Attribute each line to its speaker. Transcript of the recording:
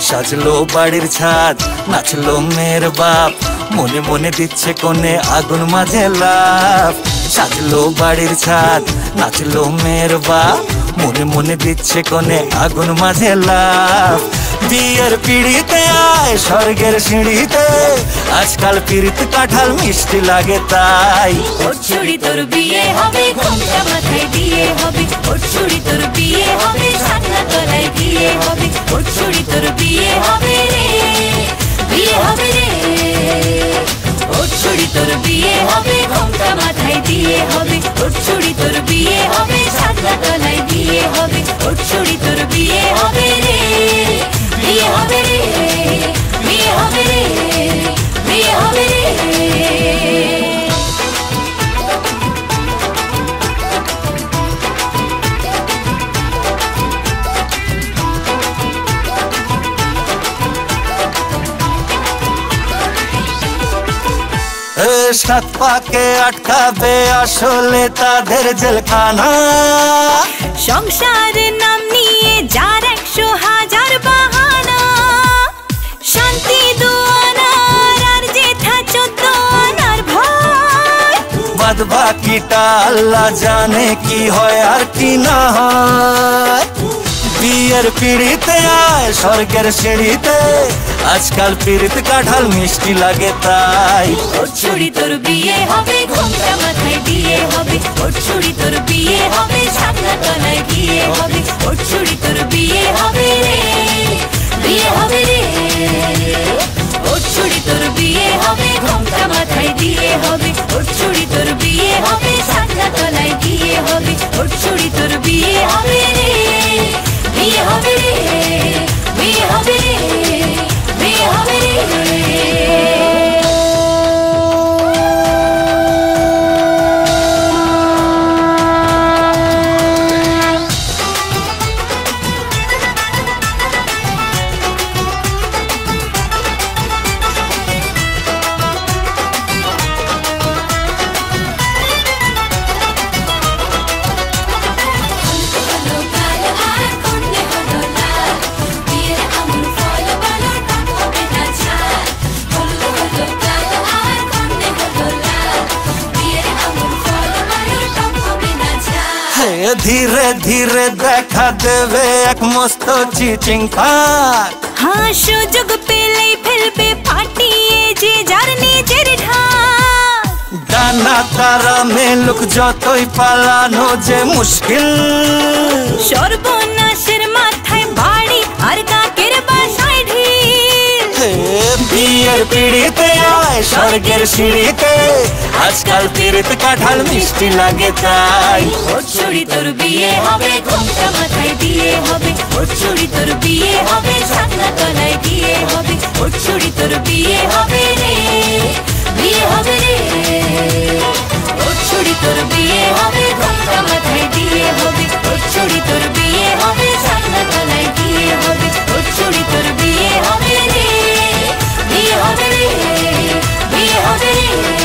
Speaker 1: সাজলো বাড়ির ছাদ, নাচলো মেয়ের বাপ, মনে মনে দিচ্ছে কোণে আগুন মাঝে লাফ। সাজলো বাড়ির ছাদ, নাচলো মেয়ের বাপ, মনে মনে দিচ্ছে কোণে আগুন মাঝে লাফ। বিয়ের পিড়িতে আয় স্বর্গের সিঁড়িতে, আজকাল পিড়িত কাঁঠাল মিষ্টি লাগে তাই।
Speaker 2: ওর ছুরি তোর বিয়ে হবে, ঘোমটা মাথায় দিয়ে হবে। ওর ছুরি তোর বিয়ে হবে, ছাগনা তলায় দিয়ে হবে। ওর ছুরি তোর বিয়ে হবে রে, বিয়ে হবে রে। ওর ছুরি তোর বিয়ে হবে, ঘোমটা মাথায় দিয়ে হবে। ওর ছুরি তোর বিয়ে হবে, ছাগনা তলায় দিয়ে হবে। ওর ছুরি তোর বিয়ে হবে রে, বিয়ে হবে রে, বিয়ে হবে রে, বিয়ে হবে রে।
Speaker 1: সাত পাকে আটকাবে আসলে তাদের জেলখানা।
Speaker 2: সংসারের নাম নিয়ে যার 100,000 বাহানা। শান্তি দুয়ানার আর জেঠা 14 আনার ভয়।
Speaker 1: বাদ বাকিটা আল্লাহ জানে কি হয় আর কি না হয়। বিয়ের পিড়িতে আয় স্বর্গের সিঁড়িতে, আজকাল পিড়িত কাঁঠাল মিষ্টি লাগে তাই।
Speaker 2: ওর ছুরি তোর বিয়ে হবে, ঘোমটা মাথায় দিয়ে হবে। ওর ছুরি তোর বিয়ে হবে, ছাগনা তলায় দিয়ে হবে। ওর ছুরি তোর বিয়ে হবে রে, বিয়ে হবে রে। ওর ছুরি তোর বিয়ে হবে, ঘোমটা মাথায় দিয়ে হবে। ওর ছুরি তোর বিয়ে হবে, ছাগনা তলায় দিয়ে হবে। ওর ছুরি তোর বিয়ে হবে রে, বিয়ে হবে রে, বিয়ে হবে রে, বিয়ে হবে রে।
Speaker 1: ধীরে ধীরে দেখা দেবে এক মস্ত চিচিং খাট।
Speaker 2: হ্যাঁ, সুযোগ পেলেই ফেলবে ফাটিয়ে যে যার নিজের ঢাক।
Speaker 1: ডানা তারা মেলুক যতই পালানো যে মুশকিল।
Speaker 2: সর্বনাশের মাথায় বাড়ি আর কাকের বাসায় ঢিল।
Speaker 1: বিয়ের পিড়িতে আয় স্বর্গের সিঁড়িতে, আজকাল পিড়িত কাঁঠাল মিষ্টি লাগে তাই।
Speaker 2: ওর ছুরি তোর বিয়ে হবে, ঘোমটা মাথায় দিয়ে হবে। ওর ছুরি তোর বিয়ে হবে, ছাগনা তলায় দিয়ে হবে। ওর ছুরি তোর বিয়ে হবে রে, বিয়ে হবে রে। ওর ছুরি তোর বিয়ে হবে, ঘোমটা মাথায় দিয়ে হবে। ওর ছুরি তোর বিয়ে হবে, ছাগনা তলায় দিয়ে হবে। ওর ছুরি তোর বিয়ে হবে রে, বিয়ে হবে রে, বিয়ে হবে রে।